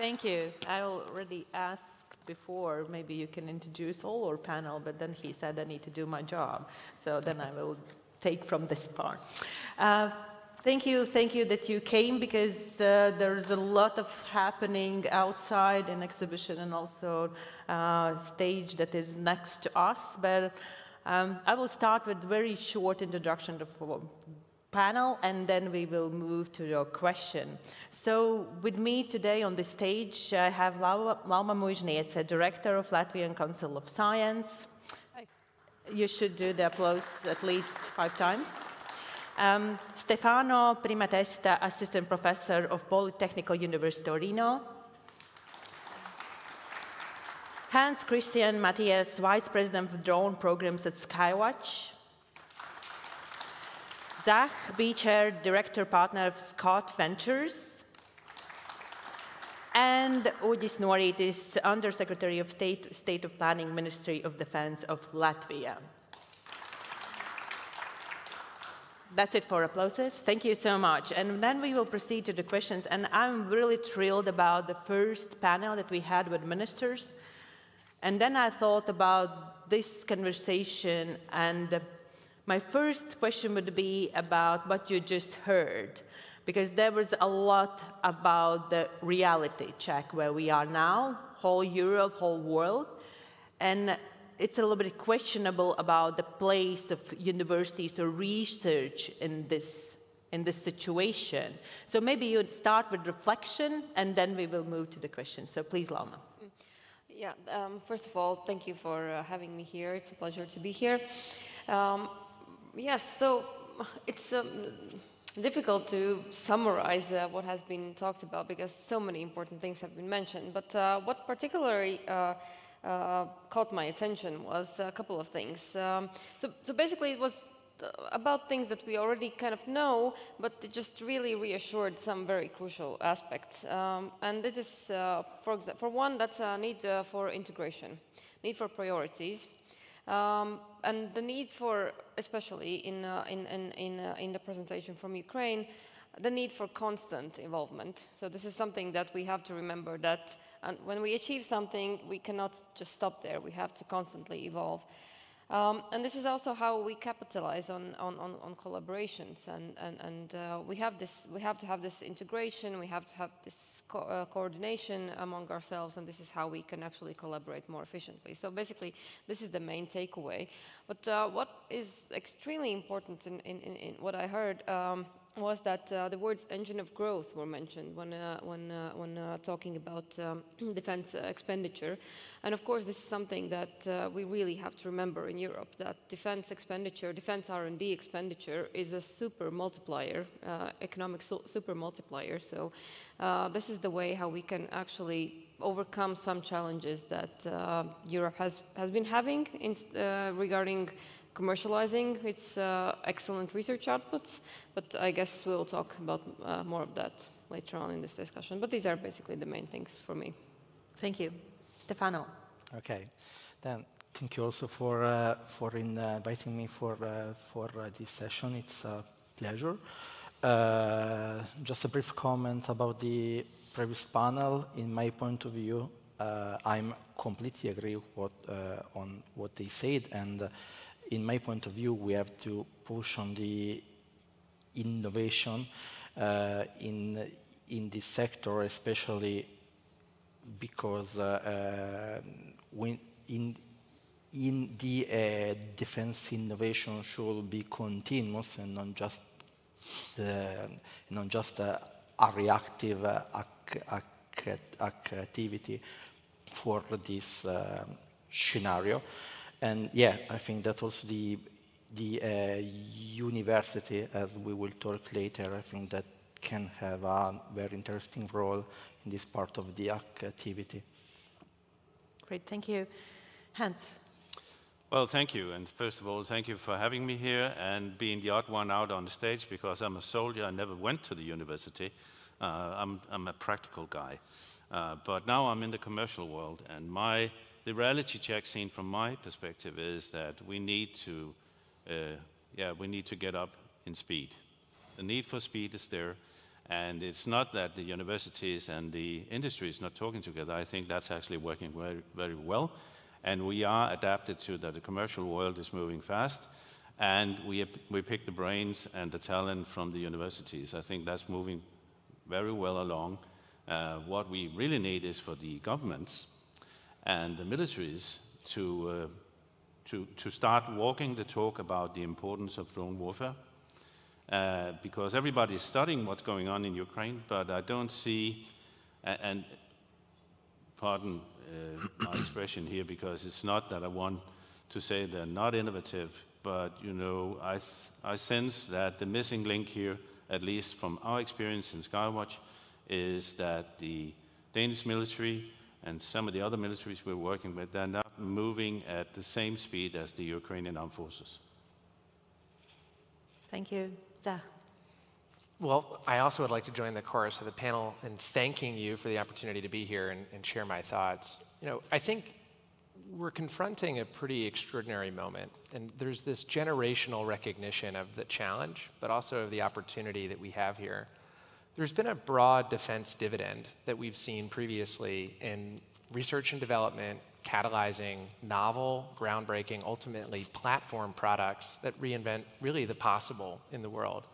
Thank you. I already asked before, maybe you can introduce all our panel, but then he said I need to do my job. So then I will take from this part. Thank you that you came, because there's a lot of happening outside in exhibition and also stage that is next to us. But I will start with very short introduction of the panel, and then we will move to your question. So with me today on the stage, I have Lauma Muižniece, Director of Latvian Council of Science. Hi. You should do the applause at least 5 times. Stefano, Primatesta, Assistant Professor of Politecnico University Torino. Hans Christian Mathiesen, Vice President of Drone Programs at Skywatch. Zach Beecher, Director Partner of Scott Ventures. And Uģis Norītis, Undersecretary of State of Planning, Ministry of Defense of Latvia. That's it for applauses. Thank you so much. And then we will proceed to the questions. And I'm really thrilled about the first panel that we had with ministers. And then I thought about this conversation, and my first question would be about what you just heard, because there was a lot about the reality check where we are now, whole Europe, whole world. And it's a little bit questionable about the place of universities or research in this situation. So maybe you'd start with reflection, and then we will move to the questions. So please, Lauma. Yeah, first of all, thank you for having me here. It's a pleasure to be here. Yes, so it's difficult to summarize what has been talked about, because so many important things have been mentioned. But what particularly caught my attention was a couple of things. So basically it was about things that we already kind of know, but it just really reassured some very crucial aspects. And it is, for one, that's a need for integration, need for priorities, and the need for, especially in the presentation from Ukraine, the need for constant involvement. So this is something that we have to remember, that when we achieve something, we cannot just stop there. We have to constantly evolve. And this is also how we capitalize on collaborations, and we have to have this integration, we have to have this coordination among ourselves, and this is how we can actually collaborate more efficiently. So basically, this is the main takeaway. But what is extremely important in what I heard was that the words engine of growth were mentioned when talking about defense expenditure. And of course, this is something that we really have to remember in Europe, that defense expenditure, defense R&D expenditure is a super multiplier, economic super multiplier. So this is the way how we can actually overcome some challenges that Europe has been having regarding commercializing its excellent research outputs, but I guess we'll talk about more of that later on in this discussion. But these are basically the main things for me. Thank you. Stefano. Okay. Then thank you also for inviting me for this session. It's a pleasure. Just a brief comment about the previous panel. In my point of view, I'm completely agree on what they said, and in my point of view, we have to push on the innovation in this sector, especially because in the defense innovation should be continuous and not just a reactive activity for this scenario. And yeah, I think that also the university, as we will talk later, I think that can have a very interesting role in this part of the activity. Great, thank you. Hans. Well, thank you. And first of all, thank you for having me here and being the odd one out on the stage, because I'm a soldier. I never went to the university. I'm a practical guy. But now I'm in the commercial world, and the reality check seen from my perspective is that we need to get up in speed. The need for speed is there, And it's not that the universities and the industry is not talking together. I think that's actually working very, very well. And we are adapted to that the commercial world is moving fast. And we pick the brains and the talent from the universities. I think that's moving very well along. What we really need is for the governments and the militaries to start walking the talk about the importance of drone warfare. Because everybody's studying what's going on in Ukraine, but I don't see, and pardon my expression here, because it's not that I want to say they're not innovative, but you know, I sense that the missing link here, at least from our experience in Skywatch, is that the Danish military and some of the other militaries we're working with, they're not moving at the same speed as the Ukrainian armed forces. Thank you. Zah. Well, I also would like to join the chorus of the panel in thanking you for the opportunity to be here and share my thoughts. You know, I think we're confronting a pretty extraordinary moment, and there's this generational recognition of the challenge, but also of the opportunity that we have here. There's been a broad defense dividend that we've seen previously in research and development, catalyzing novel, groundbreaking, ultimately platform products that reinvent really the possible in the world.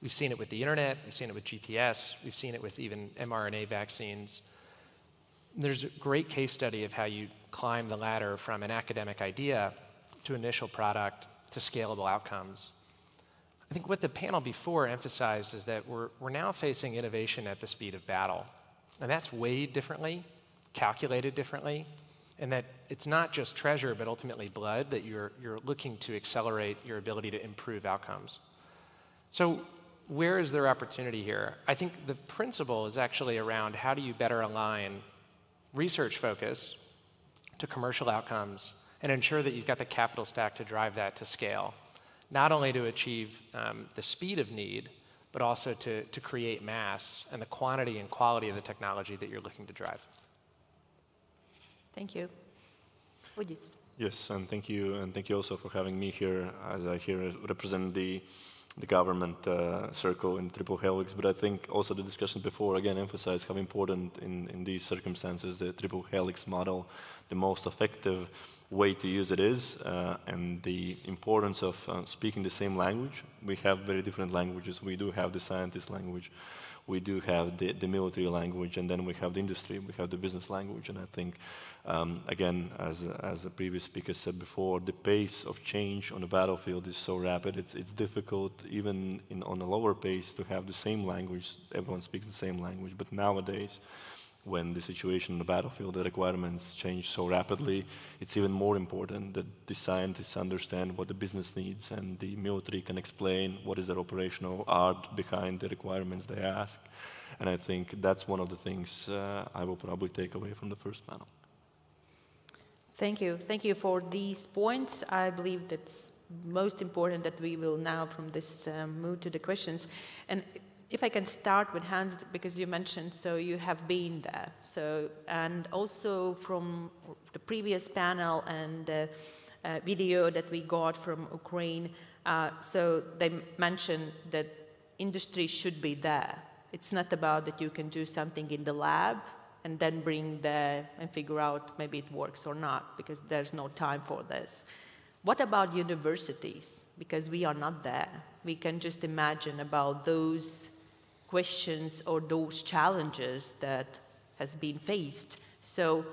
We've seen it with the internet, we've seen it with GPS, we've seen it with even mRNA vaccines. There's a great case study of how you climb the ladder from an academic idea to initial product to scalable outcomes. I think what the panel before emphasized is that we're now facing innovation at the speed of battle. And that's weighed differently, calculated differently, and that it's not just treasure, but ultimately blood, that you're looking to accelerate your ability to improve outcomes. So where is there opportunity here? I think the principle is actually around how do you better align research focus to commercial outcomes and ensure that you've got the capital stack to drive that to scale, not only to achieve the speed of need, but also to create mass and the quantity and quality of the technology that you're looking to drive. Thank you. Uģis. Yes, and thank you also for having me here, as I here represent the government circle in Triple Helix. But I think also the discussion before again emphasized how important in these circumstances the Triple Helix model, the most effective way to use it is, and the importance of speaking the same language. We have very different languages. We do have the scientist language. We do have the military language, and then we have the industry, we have the business language. And I think, again, as the previous speaker said before, the pace of change on the battlefield is so rapid, it's difficult, even on a lower pace, to have the same language. Everyone speaks the same language, but nowadays, when the situation on the battlefield, the requirements change so rapidly, it's even more important that the scientists understand what the business needs and the military can explain what is their operational art behind the requirements they ask. And I think that's one of the things I will probably take away from the first panel. Thank you. Thank you for these points. I believe that's most important that we will now from this move to the questions. And if I can start with Hans, because you mentioned, so you have been there. So, and also from the previous panel and the video that we got from Ukraine, so they mentioned that industry should be there. It's not about that you can do something in the lab and then bring there and figure out maybe it works or not, because there's no time for this. What about universities? Because we are not there. We can just imagine about those questions or those challenges that has been faced. So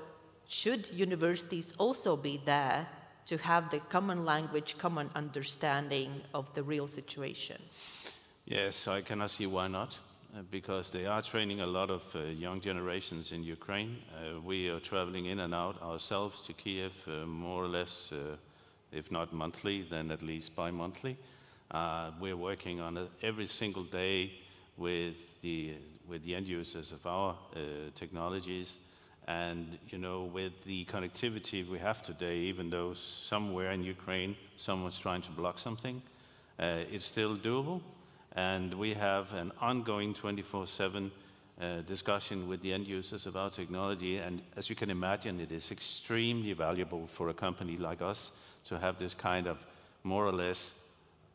should universities also be there to have the common language, common understanding of the real situation? Yes, I cannot see why not, because they are training a lot of young generations in Ukraine. We are traveling in and out ourselves to Kiev more or less, if not monthly, then at least bi-monthly. We're working on it every single day with the end users of our technologies, and you know, with the connectivity we have today, even though somewhere in Ukraine someone's trying to block something, it's still doable, and we have an ongoing 24/7 discussion with the end users of our technology. And as you can imagine, it is extremely valuable for a company like us to have this kind of more or less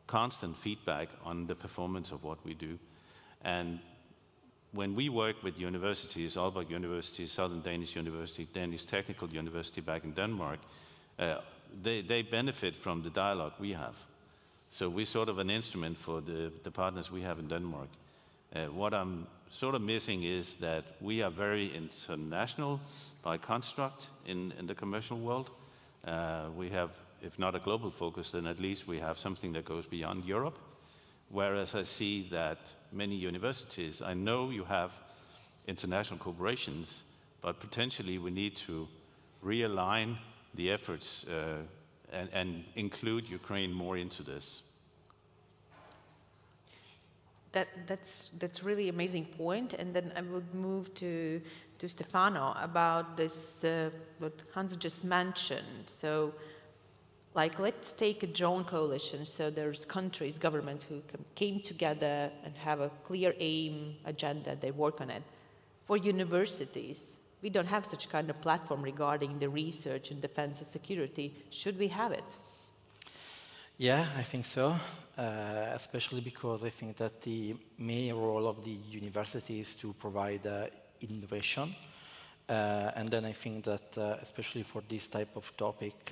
constant feedback on the performance of what we do. And when we work with universities, Aalborg University, Southern Danish University, Danish Technical University back in Denmark, they benefit from the dialogue we have. So we're sort of an instrument for the partners we have in Denmark. What I'm sort of missing is that we are very international by construct in the commercial world. We have, if not a global focus, then at least we have something that goes beyond Europe. Whereas I see that many universities, I know you have international corporations, but potentially we need to realign the efforts and include Ukraine more into this. That's really amazing point. And then I would move to Stefano about this, what Hans just mentioned. So, like, let's take a drone coalition. So there's countries, governments who came together and have a clear aim, agenda, they work on it. For universities, we don't have such kind of platform regarding the research in defense and security. Should we have it? Yeah, I think so, especially because I think that the main role of the university is to provide innovation. And then I think that, especially for this type of topic,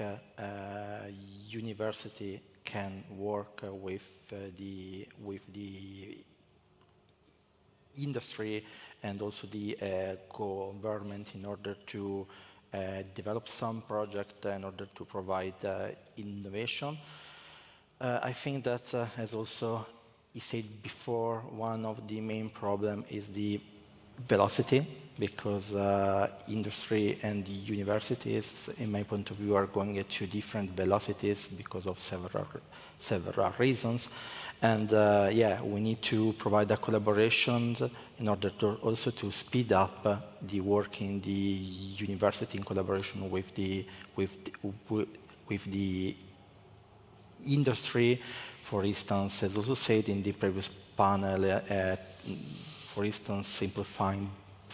university can work with the industry and also the government in order to develop some project in order to provide innovation. I think that, as also he said before, one of the main problems is the velocity, because industry and the universities, in my point of view, are going at two different velocities because of several reasons. And yeah, we need to provide a collaboration in order to also to speed up the work in the university in collaboration with the industry. For instance, as also said in the previous panel, for instance, simplifying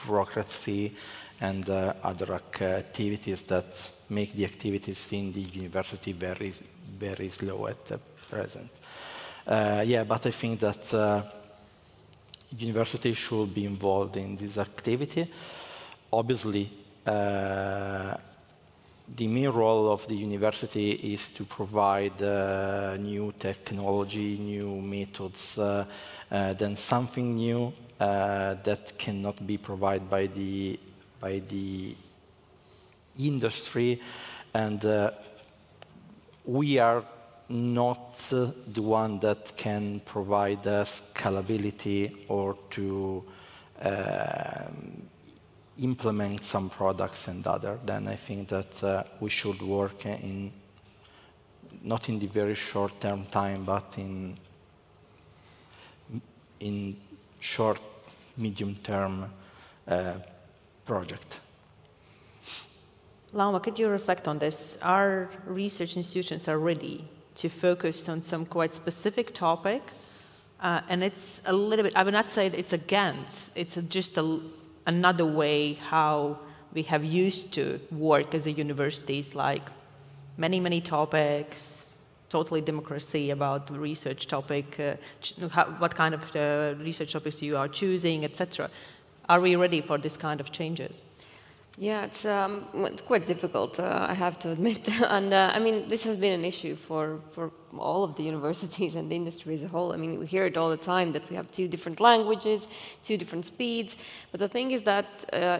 bureaucracy and other activities that make the activities in the university very, very slow at the present. Yeah, but I think that university should be involved in this activity. Obviously, the main role of the university is to provide new technology, new methods, then something new that cannot be provided by the industry, and we are not the one that can provide scalability or to implement some products and other. Then I think that we should work not in the very short-term time, but in short, medium-term project. Lauma, could you reflect on this? Our research institutions are ready to focus on some quite specific topic, and it's a little bit, I would not say it's against, it's just another way how we have used to work as a universities, like many topics, totally democracy about the research topic, what kind of research topics you are choosing, etc. Are we ready for this kind of changes? Yeah, it's quite difficult, I have to admit. And I mean, this has been an issue for all of the universities and the industry as a whole. I mean, we hear it all the time that we have two different languages, two different speeds. But the thing is that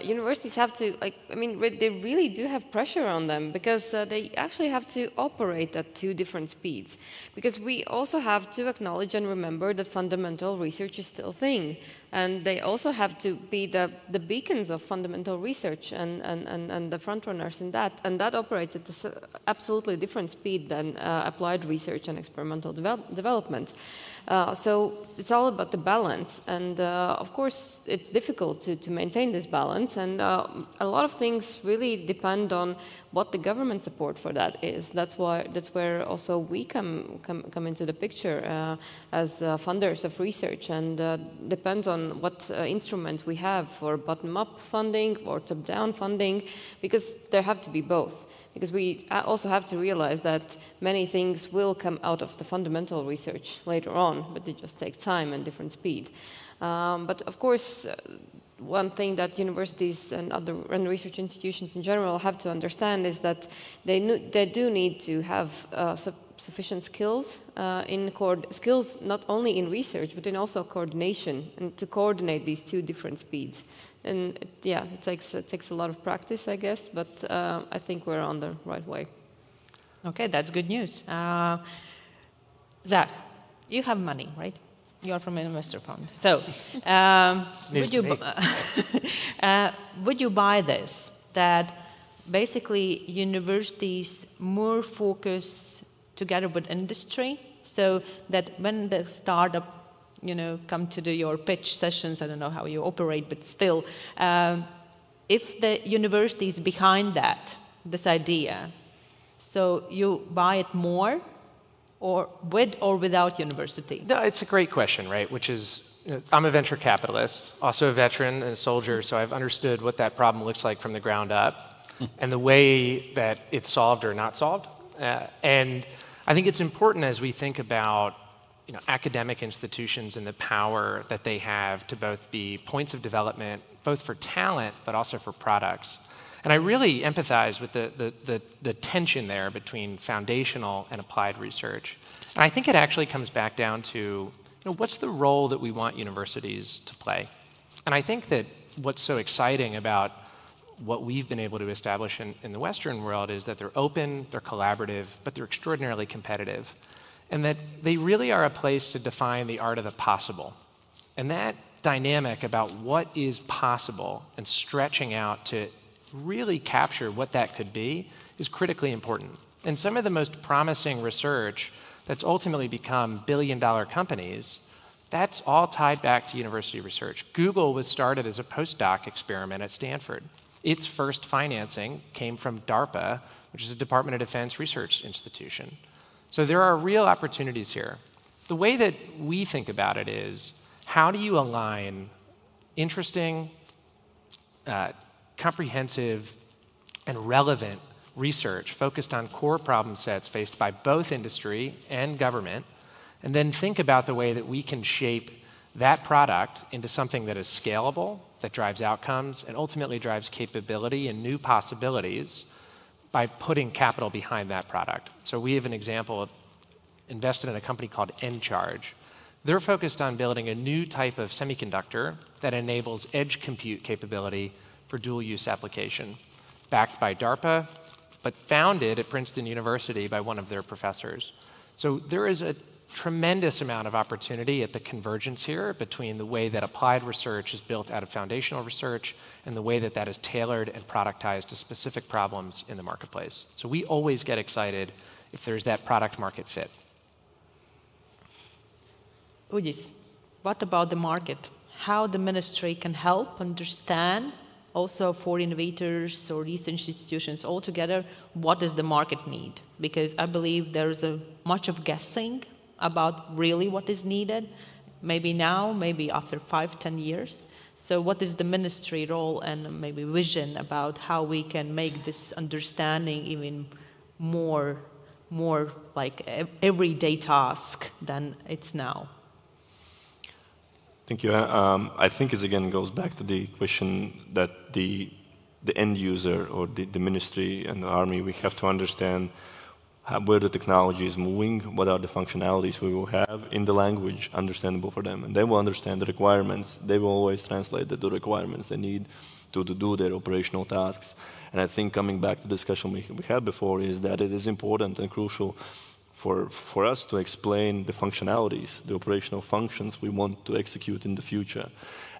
universities have to, they really do have pressure on them, because they actually have to operate at two different speeds. Because we also have to acknowledge and remember that fundamental research is still a thing. And they also have to be the beacons of fundamental research and the front runners in that. And that operates at an absolutely different speed than applied research and experimental development. So it's all about the balance. And of course, it's difficult to maintain this balance. And a lot of things really depend on what the government support for that is. That's where also we come into the picture as funders of research, and depends on what instruments we have for bottom-up funding or top-down funding, because there have to be both. Because we also have to realize that many things will come out of the fundamental research later on, but it just takes time and different speed. But of course, one thing that universities and research institutions in general have to understand is that they do need to have sufficient skills skills not only in research but in also coordination, and to coordinate these two different speeds. And it takes a lot of practice, I guess, but I think we're on the right way. Okay, that's good news. Zach, you have money, right? You're from an investor fund. So, would you buy this? That basically universities more focus together with industry, so that when the startup, come to do your pitch sessions, I don't know how you operate, but still, if the university is behind this idea, so you buy it more, or with or without university? No, it's a great question, right? Which is, I'm a venture capitalist, also a veteran and a soldier, so I've understood what that problem looks like from the ground up and the way that it's solved or not solved. And I think it's important as we think about academic institutions and the power that they have to both be points of development, both for talent, but also for products. And I really empathize with the tension there between foundational and applied research. And I think it actually comes back down to, what's the role that we want universities to play? And I think that what's so exciting about what we've been able to establish in the Western world is that they're open, they're collaborative, but they're extraordinarily competitive. And that they really are a place to define the art of the possible. And that dynamic about what is possible and stretching out to really capture what that could be is critically important. And some of the most promising research that's ultimately become billion-dollar companies, that's all tied back to university research. Google was started as a postdoc experiment at Stanford. Its first financing came from DARPA, which is a Department of Defense research institution. So there are real opportunities here. The way that we think about it is, how do you align interesting, comprehensive, and relevant research focused on core problem sets faced by both industry and government, and then think about the way that we can shape that product into something that is scalable, that drives outcomes, and ultimately drives capability and new possibilities by putting capital behind that product. So we have an example of invested in a company called Encharge. They're focused on building a new type of semiconductor that enables edge compute capability for dual-use application, backed by DARPA, but founded at Princeton University by one of their professors. So there is a tremendous amount of opportunity at the convergence here between the way that applied research is built out of foundational research and the way that that is tailored and productized to specific problems in the marketplace. So we always get excited if there's that product market fit. Uģis, what about the market? How the ministry can help understand, also for innovators or research institutions altogether, what does the market need? Because I believe there's much of guessing about really what is needed, maybe now, maybe after 5-10 years. So what is the ministry role and maybe vision about how we can make this understanding even more like everyday task than it's now? Thank you. I think it again goes back to the question that the end user or the ministry and the army, we have to understand where the technology is moving, what are the functionalities we will have in the language understandable for them. And they will understand the requirements. They will always translate the requirements they need to do their operational tasks. And I think coming back to the discussion we had before is that it is important and crucial for us to explain the functionalities, the operational functions we want to execute in the future.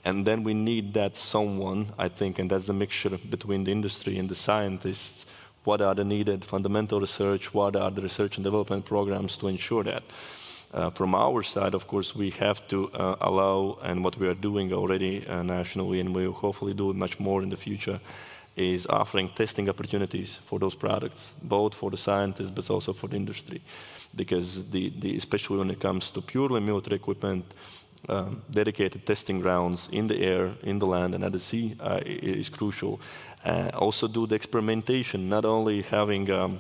And then we need that someone, I think, and that's the mixture between the industry and the scientists. What are the needed fundamental research? What are the research and development programs to ensure that? From our side, of course, we have to allow, and what we are doing already nationally, and we will hopefully do much more in the future, is offering testing opportunities for those products, both for the scientists but also for the industry. Because especially when it comes to purely military equipment, dedicated testing grounds in the air, in the land, and at the sea is crucial. Also do the experimentation, not only having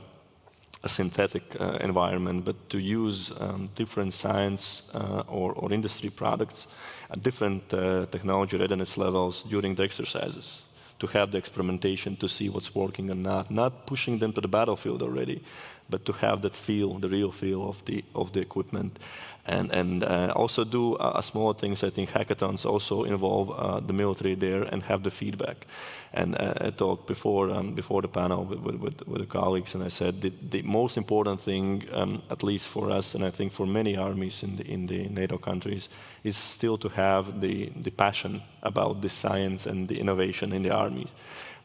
a synthetic environment, but to use different science or industry products at different technology readiness levels during the exercises, to have the experimentation, to see what's working and not pushing them to the battlefield already, but to have that feel, the real feel of the equipment. And also do smaller things. I think hackathons also involve the military there and have the feedback. And I talked before the panel with the colleagues, and I said the most important thing, at least for us, and I think for many armies in the NATO countries, is still to have the passion about the science and the innovation in the armies.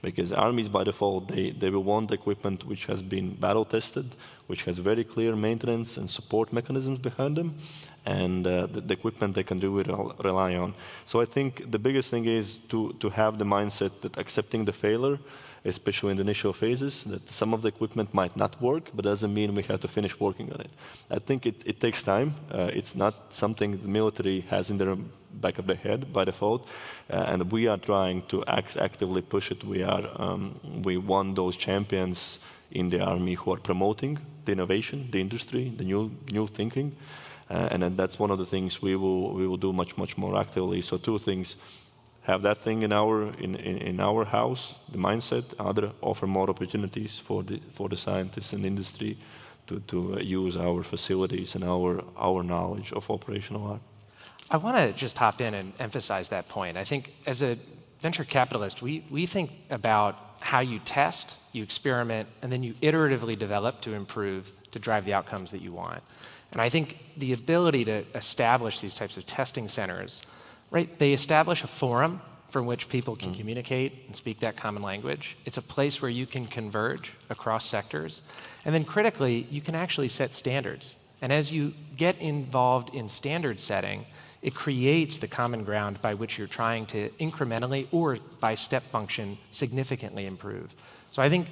Because armies, by default, they will want equipment which has been battle-tested, which has very clear maintenance and support mechanisms behind them, and the equipment they can really rely on. So I think the biggest thing is to have the mindset that accepting the failure, especially in the initial phases, that some of the equipment might not work, but doesn't mean we have to finish working on it. I think it takes time. It's not something the military has in their back of their head by default, and we are trying to actively push it. We want those champions in the army who are promoting the innovation, the industry, the new thinking, and then that's one of the things we will do much more actively. So two things: have that thing in our house, the mindset. Other, offer more opportunities for the scientists and industry to use our facilities and our knowledge of operational art. I want to just hop in and emphasize that point. I think as a venture capitalist, we think about how you test, you experiment, and then you iteratively develop to improve, to drive the outcomes that you want. And I think the ability to establish these types of testing centers, right, they establish a forum from which people can communicate and speak that common language. It's a place where you can converge across sectors. And then critically, you can actually set standards. And as you get involved in standard setting, it creates the common ground by which you're trying to incrementally or by step function significantly improve. So I think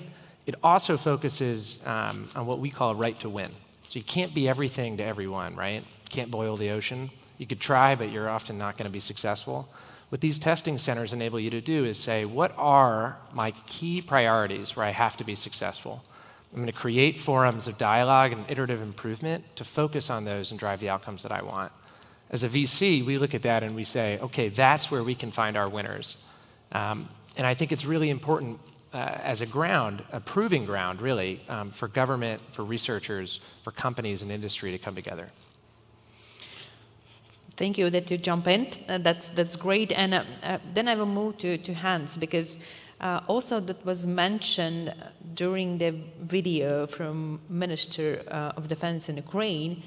it also focuses on what we call a right to win. So you can't be everything to everyone, right? You can't boil the ocean. You could try, but you're often not going to be successful. What these testing centers enable you to do is say, what are my key priorities where I have to be successful? I'm going to create forums of dialogue and iterative improvement to focus on those and drive the outcomes that I want. As a VC, we look at that and we say, okay, that's where we can find our winners. And I think it's really important as a ground, a proving ground, really, for government, for researchers, for companies and industry to come together. Thank you that you jump in. That's great. And then I will move to Hans, because also that was mentioned during the video from Minister of Defense in Ukraine.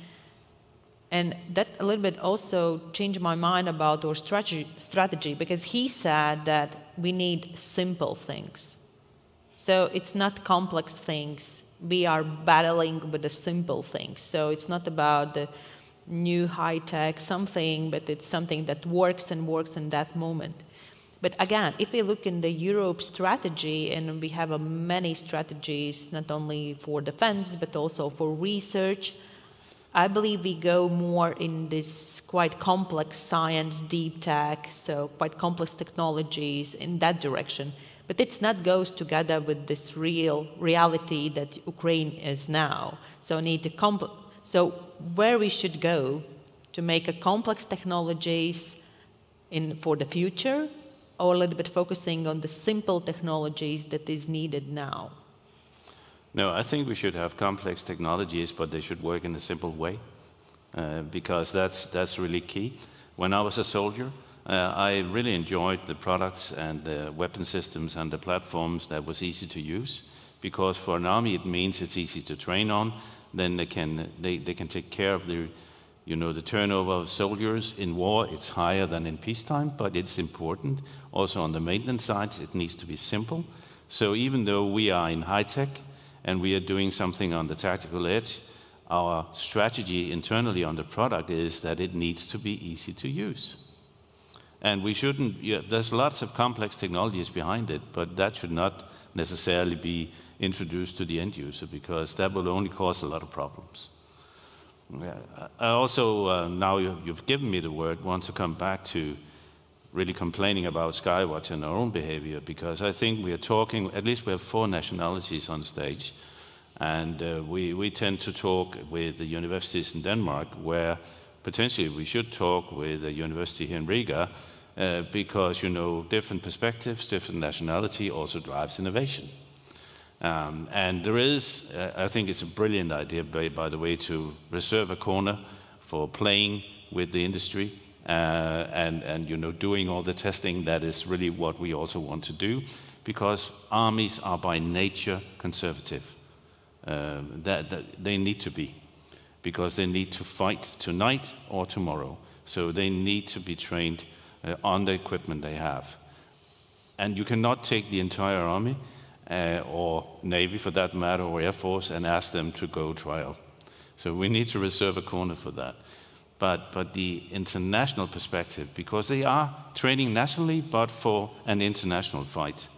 And that a little bit also changed my mind about our strategy, because he said that we need simple things. So it's not complex things. We are battling with the simple things. So it's not about the new high-tech something, but it's something that works and works in that moment. But again, if we look in the Europe strategy, and we have many strategies, not only for defense, but also for research, I believe we go more in this quite complex science, deep tech, so quite complex technologies in that direction. But it's not goes together with this reality that Ukraine is now. So so where we should go to make a complex technologies for the future, or a little bit focusing on the simple technologies that is needed now? No, I think we should have complex technologies, but they should work in a simple way, because that's really key. When I was a soldier, I really enjoyed the products and the weapon systems and the platforms that was easy to use, because for an army it means it's easy to train on. Then they can take care of the turnover of soldiers. In war it's higher than in peacetime, but it's important. Also on the maintenance sides it needs to be simple. So even though we are in high tech and we are doing something on the tactical edge, our strategy internally on the product is that it needs to be easy to use. And we shouldn't, there's lots of complex technologies behind it, but that should not necessarily be introduced to the end user, because that will only cause a lot of problems. I also, now you've given me the word, want to come back to really complaining about Skywatch and our own behavior, because I think we are talking, at least we have 4 nationalities on stage, And we tend to talk with the universities in Denmark, where potentially we should talk with a university here in Riga, because, you know, different perspectives, different nationality also drives innovation. And there is, I think it's a brilliant idea, by the way, to reserve a corner for playing with the industry and, you know, doing all the testing. That is really what we also want to do, because armies are by nature conservative. That they need to be, because they need to fight tonight or tomorrow. So they need to be trained on the equipment they have. And you cannot take the entire army, or Navy for that matter, or Air Force, and ask them to go trial. So we need to reserve a corner for that. But the international perspective, because they are training nationally, but for an international fight.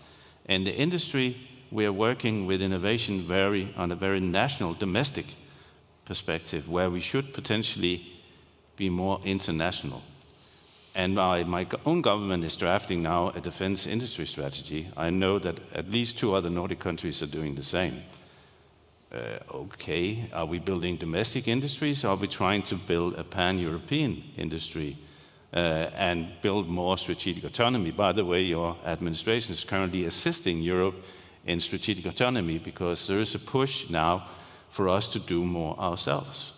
And the industry, we are working with innovation on a very national, domestic perspective, where we should potentially be more international. And my own government is drafting now a defense industry strategy. I know that at least 2 other Nordic countries are doing the same. Okay, are we building domestic industries, or are we trying to build a pan-European industry and build more strategic autonomy? By the way, your administration is currently assisting Europe in strategic autonomy, because there is a push now for us to do more ourselves.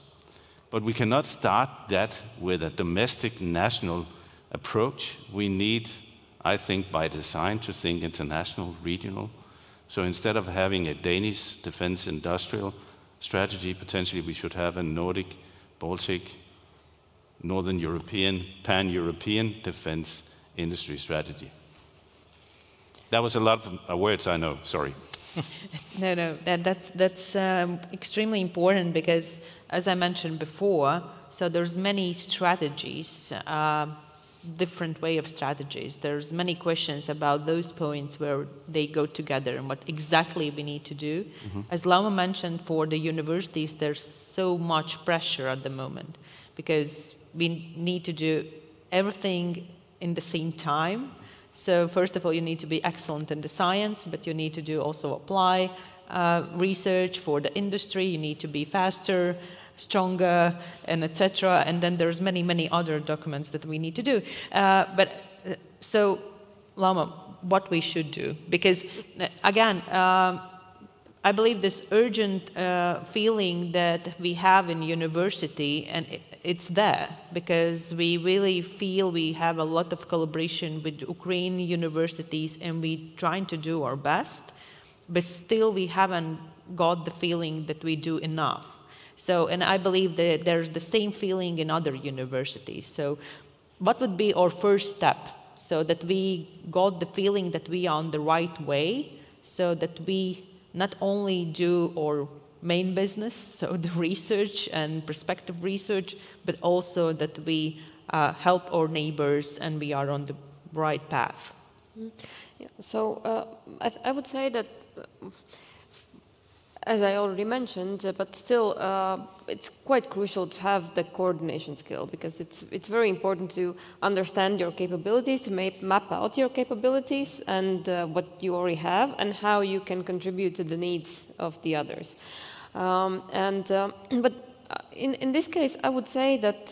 But we cannot start that with a domestic national approach. We need, I think, by design, to think international, regional. So instead of having a Danish defense industrial strategy, potentially we should have a Nordic, Baltic, Northern European, pan-European defense industry strategy. That was a lot of words, I know, sorry. No, that's extremely important, because, as I mentioned before, so there's many strategies, different way of strategies. There's many questions about those points where they go together and what exactly we need to do. Mm-hmm. As Lauma mentioned, for the universities, there's so much pressure at the moment, because we need to do everything in the same time. So first of all, you need to be excellent in the science, but you need to do also apply research for the industry. You need to be faster, stronger, and etc. And then there's many other documents that we need to do. So, Lauma, what we should do? Because again, I believe this urgent feeling that we have in university, and it's there, because we really feel we have a lot of collaboration with Ukrainian universities, and we're trying to do our best, but still we haven't got the feeling that we do enough. So, and I believe that there's the same feeling in other universities. So what would be our first step, so that we got the feeling that we are on the right way, so that we not only do our main business, so the research and prospective research, but also that we help our neighbors and we are on the right path? Yeah, so I would say that, as I already mentioned, but still it's quite crucial to have the coordination skill, because it's very important to understand your capabilities, to map out your capabilities and what you already have, and how you can contribute to the needs of the others. But in this case, I would say that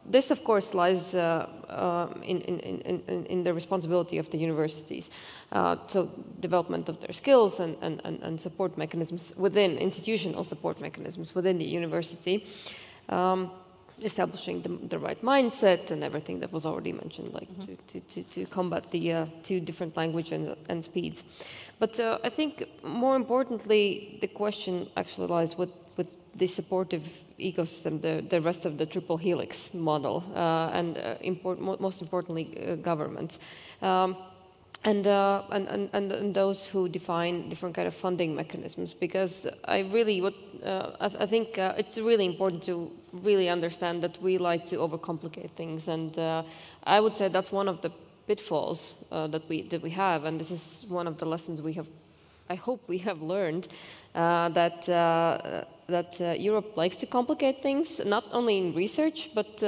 this, of course, lies in the responsibility of the universities. So development of their skills and support mechanisms within, institutional support mechanisms within the university, establishing the right mindset and everything that was already mentioned, like to combat the 2 different languages and speeds. But I think more importantly, the question actually lies with the supportive ecosystem, the rest of the triple helix model, and most importantly, governments. And those who define different kind of funding mechanisms, because I think it's really important to really understand that we like to overcomplicate things, and I would say that's one of the pitfalls that we have, and this is one of the lessons I hope we have learned, that Europe likes to complicate things, not only in research, but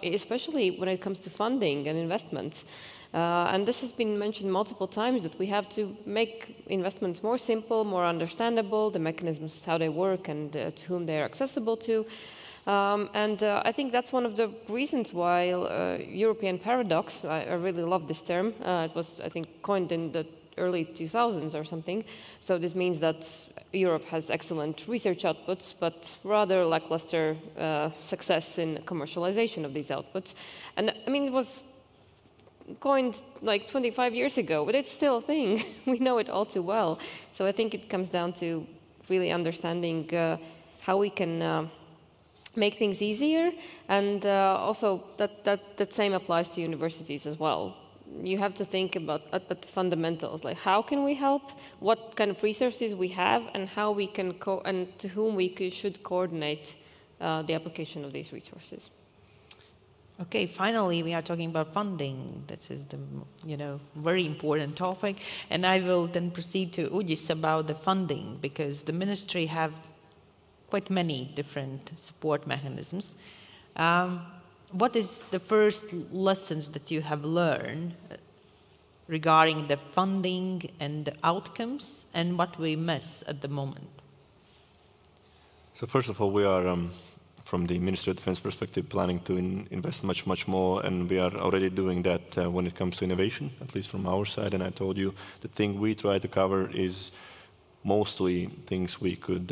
especially when it comes to funding and investments. And this has been mentioned multiple times, that we have to make investments more simple, more understandable, the mechanisms, how they work, and to whom they are accessible to. I think that's one of the reasons why European paradox, I really love this term, it was, I think, coined in the early 2000s or something. So this means that Europe has excellent research outputs, but rather lackluster success in commercialization of these outputs. And I mean, it was coined like 25 years ago, but it's still a thing. We know it all too well. So I think it comes down to really understanding how we can make things easier, and also that same applies to universities as well. You have to think about the fundamentals, like how can we help, what kind of resources we have, and how we can and to whom we should coordinate the application of these resources. Okay, finally, we are talking about funding. This is the, very important topic. And I will then proceed to Uģis about the funding, because the ministry have quite many different support mechanisms. What is the first lessons that you have learned regarding the funding and the outcomes, and what we miss at the moment? So first of all, we are, from the Ministry of Defense perspective, planning to invest much more, and we are already doing that when it comes to innovation, at least from our side. And I told you, the thing we try to cover is mostly things we could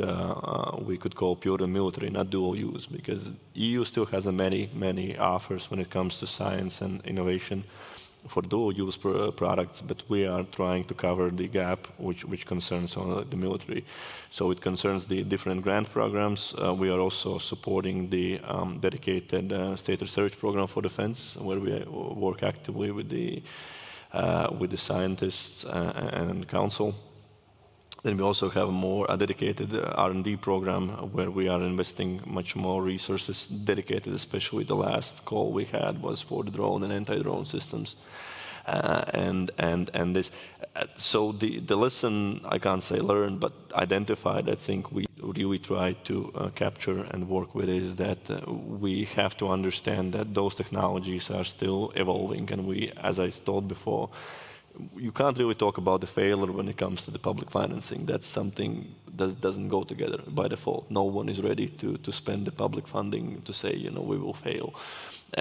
call pure military, not dual use, because EU still has many offers when it comes to science and innovation for dual use products, but we are trying to cover the gap which concerns the military. So it concerns the different grant programs. We are also supporting the dedicated state research program for defense, where we work actively with the scientists and council. Then we also have a dedicated R&D program where we are investing much more resources dedicated, especially the last call we had was for the drone and anti-drone systems. So the lesson, I can't say learned, but identified, I think we really try to capture and work with, is that we have to understand that those technologies are still evolving, and we, as I told before, you can't really talk about the failure when it comes to the public financing. That's something that doesn't go together by default. No one is ready to spend the public funding to say, we will fail.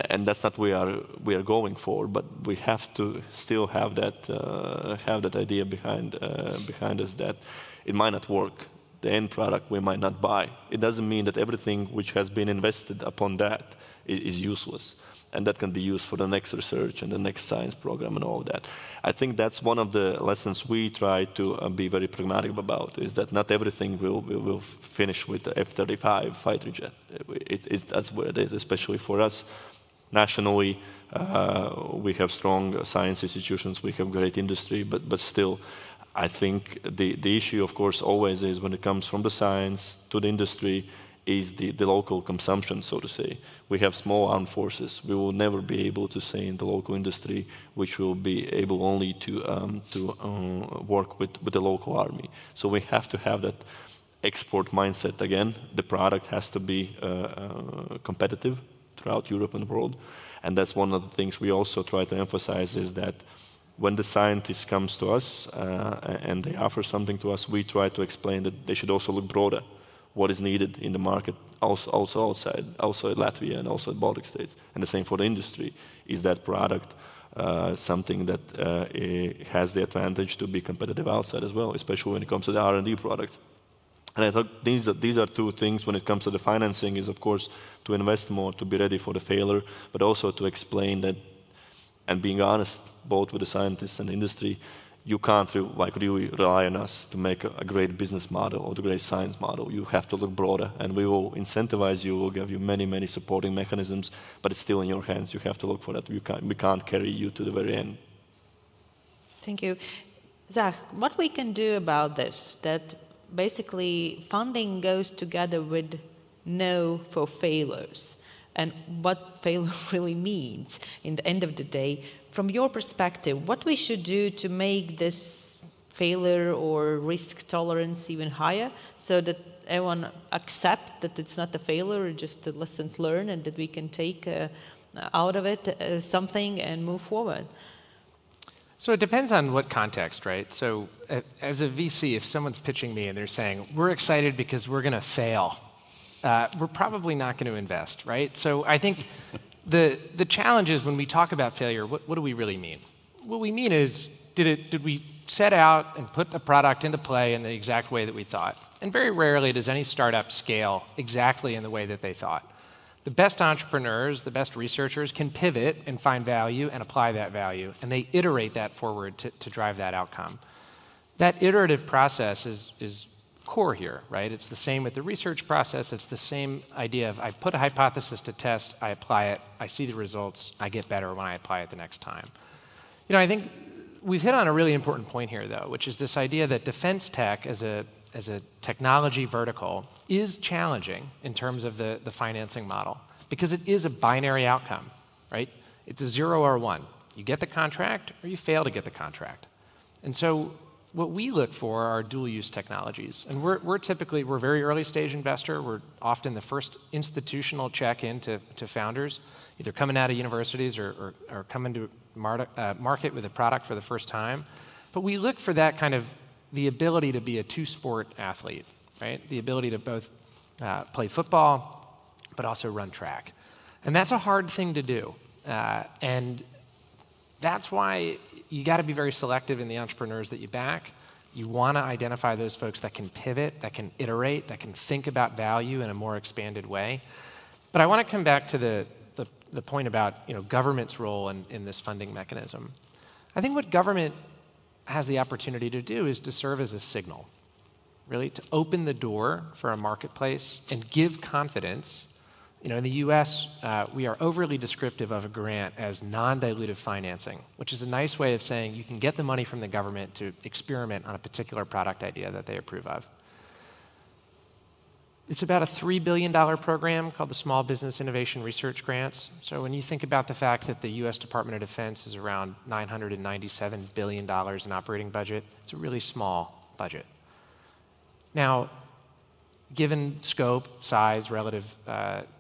And that's not what we are going for, but we have to still have that idea behind us that it might not work. The end product we might not buy. It doesn't mean that everything which has been invested upon that is useless. And that can be used for the next research and the next science program and all of that. I think that's one of the lessons we try to be very pragmatic about, is that not everything will finish with the F-35 fighter jet. That's where it is, especially for us. Nationally, we have strong science institutions, we have great industry, but still, I think the issue, of course, always is when it comes from the science to the industry, is the local consumption, so to say. We have small armed forces. We will never be able to say in the local industry, which will be able only to work with the local army. So we have to have that export mindset again. The product has to be competitive throughout Europe and the world. And that's one of the things we also try to emphasize, is that when the scientist comes to us and they offer something to us, we try to explain that they should also look broader. What is needed in the market, also outside Latvia and also the Baltic states. And the same for the industry. Is that product something that has the advantage to be competitive outside as well, especially when it comes to the R&D products? And I thought these are two things when it comes to the financing, is of course to invest more, to be ready for the failure, but also to explain that, and being honest, both with the scientists and the industry, you can't really rely on us to make a great business model or the great science model. You have to look broader, and we will incentivize you, we'll give you many supporting mechanisms, but it's still in your hands. You have to look for that. We can't carry you to the very end. Thank you. Zach, what we can do about this, that basically funding goes together with no for failures, and what failure really means in the end of the day. From your perspective, what we should do to make this failure or risk tolerance even higher, so that everyone accept that it's not a failure, just the lessons learned, and that we can take out of it something and move forward? So it depends on what context, right? So as a VC, if someone's pitching me and they're saying, we're excited because we're going to fail, we're probably not going to invest, right? So I think the challenge is when we talk about failure, what do we really mean? What we mean is, did we set out and put the product into play in the exact way that we thought? And very rarely does any startup scale exactly in the way that they thought. The best entrepreneurs, the best researchers can pivot and find value and apply that value, and they iterate that forward to drive that outcome. That iterative process is core here, right? It's the same with the research process. It's the same idea of I put a hypothesis to test, I apply it, I see the results, I get better when I apply it the next time. You know, I think we've hit on a really important point here, though, which is this idea that defense tech as a technology vertical is challenging in terms of the financing model, because it is a binary outcome, right? It's a 0 or 1. You get the contract or you fail to get the contract. And so what we look for are dual-use technologies. And we're a very early stage investor. We're often the first institutional check into founders, either coming out of universities or coming to market with a product for the first time. But we look for that kind of the ability to be a two-sport athlete, right? The ability to both play football, but also run track. And that's a hard thing to do. And that's why you got to be very selective in the entrepreneurs that you back. You want to identify those folks that can pivot, that can iterate, that can think about value in a more expanded way. But I want to come back to the point about, you know, government's role in this funding mechanism. I think what government has the opportunity to do is to serve as a signal, really, to open the door for a marketplace and give confidence. You know, in the US, we are overly descriptive of a grant as non-dilutive financing, which is a nice way of saying you can get the money from the government to experiment on a particular product idea that they approve of. It's about a $3 billion program called the Small Business Innovation Research Grants. So when you think about the fact that the US Department of Defense is around $997 billion in operating budget, it's a really small budget. Now, given scope, size, relative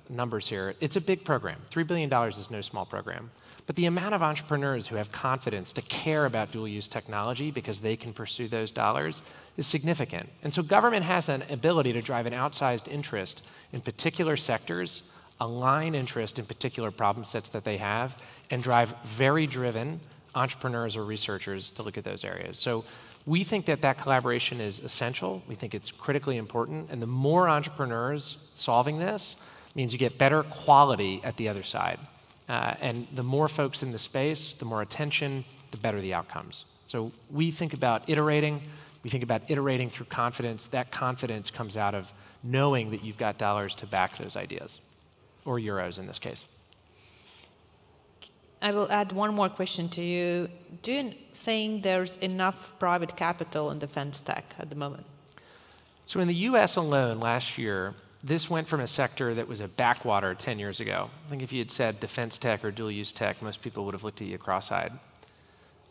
numbers here, it's a big program. $3 billion is no small program. But the amount of entrepreneurs who have confidence to care about dual-use technology because they can pursue those dollars is significant. And so government has an ability to drive an outsized interest in particular sectors, align interest in particular problem sets that they have, and drive very driven entrepreneurs or researchers to look at those areas. So we think that that collaboration is essential. We think it's critically important. And the more entrepreneurs solving this means you get better quality at the other side. And the more folks in the space, the more attention, the better the outcomes. So we think about iterating. We think about iterating through confidence. That confidence comes out of knowing that you've got dollars to back those ideas, or euros in this case. I will add one more question to you. Do you think there's enough private capital in defense tech at the moment? So in the US alone last year, this went from a sector that was a backwater 10 years ago. I think if you had said defense tech or dual-use tech, most people would have looked at you cross-eyed.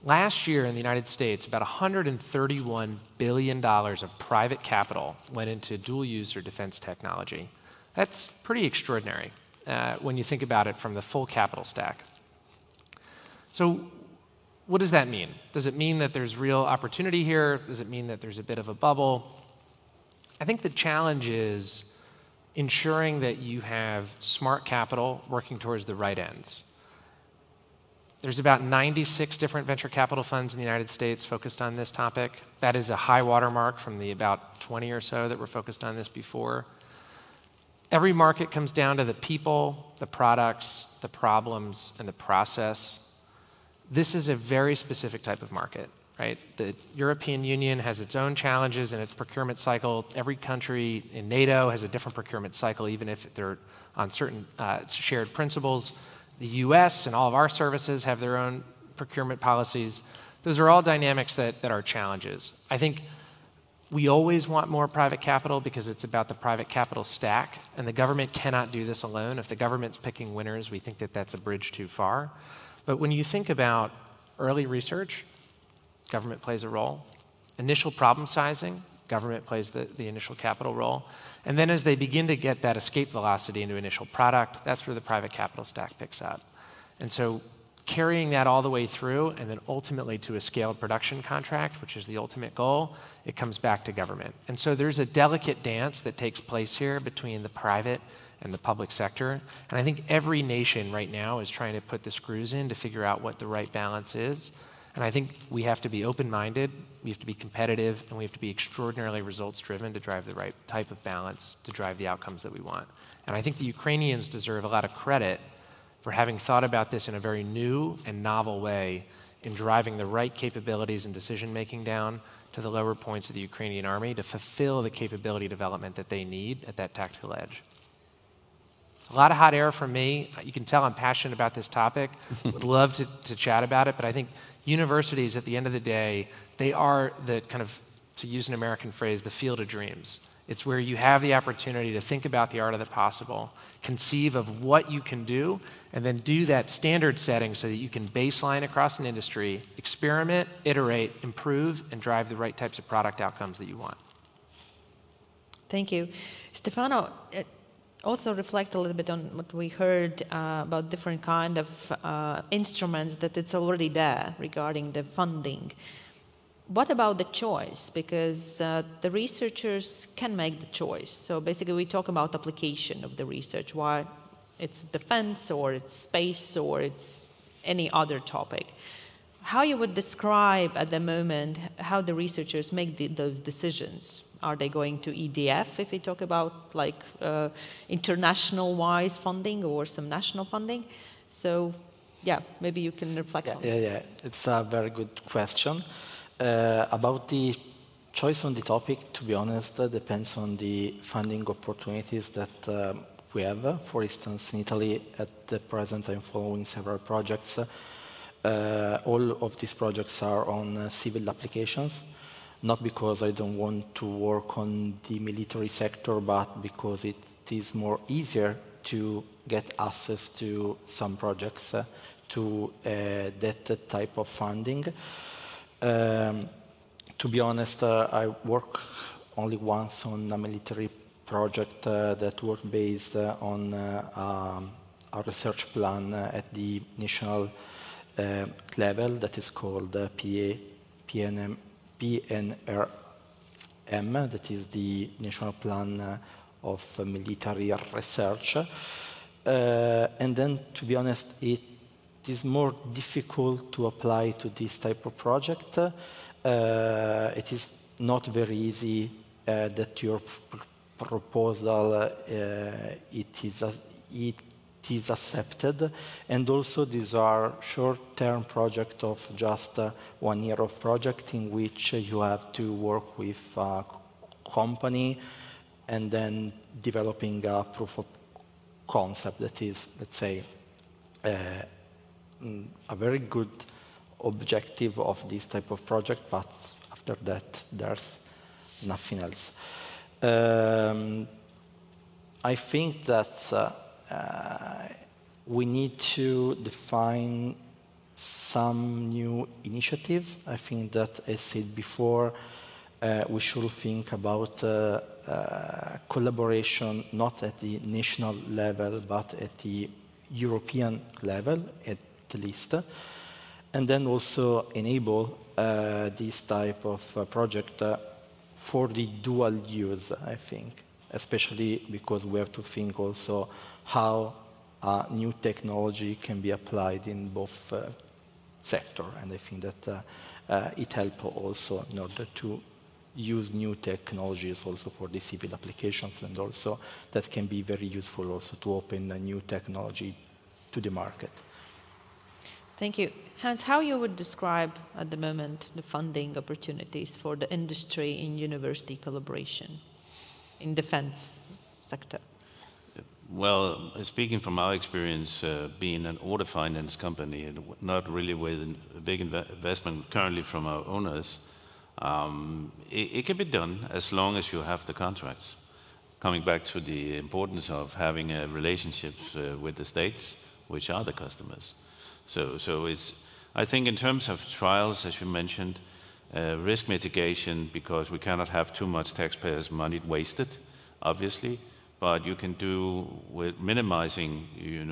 Last year in the United States, about $131 billion of private capital went into dual-use or defense technology. That's pretty extraordinary when you think about it from the full capital stack. So what does that mean? Does it mean that there's real opportunity here? Does it mean that there's a bit of a bubble? I think the challenge is ensuring that you have smart capital working towards the right ends. There's about 96 different venture capital funds in the United States focused on this topic. That is a high watermark from the about 20 or so that were focused on this before. Every market comes down to the people, the products, the problems, and the process. This is a very specific type of market, right? The European Union has its own challenges in its procurement cycle. Every country in NATO has a different procurement cycle, even if they're on certain shared principles. The US and all of our services have their own procurement policies. Those are all dynamics that are challenges. I think we always want more private capital because it's about the private capital stack, and the government cannot do this alone. If the government's picking winners, we think that that's a bridge too far. But when you think about early research, government plays a role. Initial problem sizing, government plays the initial capital role. And then as they begin to get that escape velocity into initial product, that's where the private capital stack picks up. And so carrying that all the way through, and then ultimately to a scaled production contract, which is the ultimate goal, it comes back to government. And so there's a delicate dance that takes place here between the private and the public sector. And I think every nation right now is trying to put the screws in to figure out what the right balance is. And I think we have to be open-minded, we have to be competitive, and we have to be extraordinarily results-driven to drive the right type of balance to drive the outcomes that we want. And I think the Ukrainians deserve a lot of credit for having thought about this in a very new and novel way in driving the right capabilities and decision-making down to the lower points of the Ukrainian army to fulfill the capability development that they need at that tactical edge. A lot of hot air from me. You can tell I'm passionate about this topic. Would love to chat about it, but I think universities, at the end of the day, they are the kind of, to use an American phrase, the field of dreams. It's where you have the opportunity to think about the art of the possible, conceive of what you can do, and then do that standard setting so that you can baseline across an industry, experiment, iterate, improve, and drive the right types of product outcomes that you want. Thank you. Stefano, also reflect a little bit on what we heard about different kind of instruments that it's already there regarding the funding. What about the choice? Because the researchers can make the choice. So basically we talk about application of the research, why it's defense or it's space or it's any other topic. How you would describe at the moment how the researchers make those decisions? Are they going to EDF if we talk about like international-wise funding or some national funding? So yeah, maybe you can reflect on that. Yeah, it's a very good question. About the choice on the topic, to be honest, depends on the funding opportunities that we have. For instance, in Italy, at the present, I'm following several projects. All of these projects are on civil applications, not because I don't want to work on the military sector, but because it is more easier to get access to some projects to that type of funding. To be honest, I worked only once on a military project that was based on a research plan at the national level that is called PNRM, that is the National Plan of Military Research. And then, to be honest, it is more difficult to apply to this type of project. It is not very easy that your proposal it is accepted, and also these are short-term projects of just 1 year of project in which you have to work with a company and then developing a proof of concept that is, let's say, a very good objective of this type of project, but after that there's nothing else. I think that we need to define some new initiatives. I think that, as said before, we should think about collaboration not at the national level but at the European level at least, and then also enable this type of project for the dual use, I think, especially because we have to think also how new technology can be applied in both sectors, and I think that it helps also in order to use new technologies also for the civil applications, and also that can be very useful also to open a new technology to the market. Thank you. Hans, how you would describe at the moment the funding opportunities for the industry in university collaboration in defense sector? Well, speaking from our experience, being an order finance company, and not really with a big investment currently from our owners, it can be done as long as you have the contracts. Coming back to the importance of having a relationship with the states, which are the customers. So it's, I think in terms of trials, as you mentioned, risk mitigation, because we cannot have too much taxpayers' money wasted, obviously, but you can do with minimizing,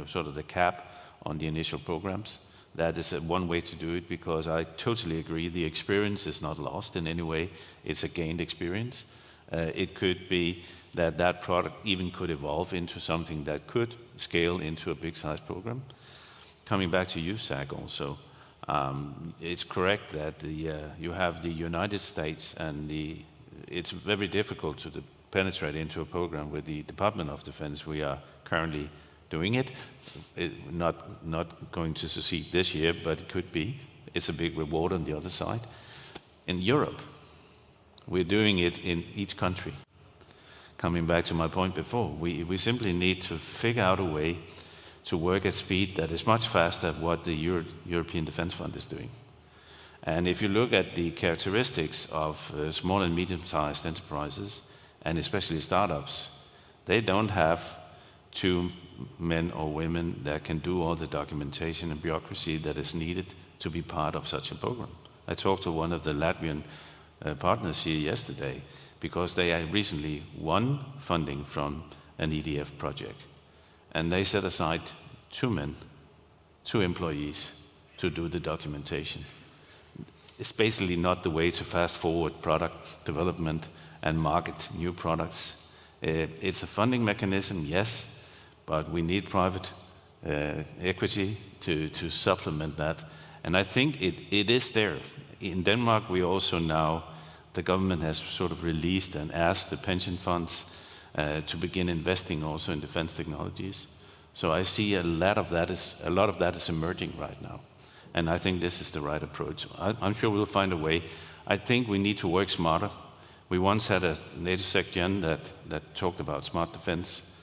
sort of the cap on the initial programs. that is one way to do it, because I totally agree the experience is not lost in any way. It's a gained experience. It could be that that product even could evolve into something that could scale into a big size program. Coming back to you, Zach, also, it's correct that you have the United States, and it's very difficult to penetrate into a program with the Department of Defense. We are currently doing it. Not going to succeed this year, but it could be. It's a big reward on the other side. In Europe, we're doing it in each country. Coming back to my point before, we simply need to figure out a way to work at speed that is much faster than what the European Defence Fund is doing. And if you look at the characteristics of small and medium-sized enterprises, and especially startups, they don't have 2 men or women that can do all the documentation and bureaucracy that is needed to be part of such a program. I talked to one of the Latvian partners here yesterday, because they had recently won funding from an EDF project. And they set aside 2 men, 2 employees to do the documentation. It's basically not the way to fast forward product development and market new products. It's a funding mechanism, yes, but we need private equity to supplement that. And I think it is there. In Denmark, we also now, the government has sort of released and asked the pension funds to begin investing also in defense technologies. So I see a lot of that is emerging right now. And I think this is the right approach. I'm sure we'll find a way. I think we need to work smarter. We once had a NATO Sec-Gen that talked about smart defense.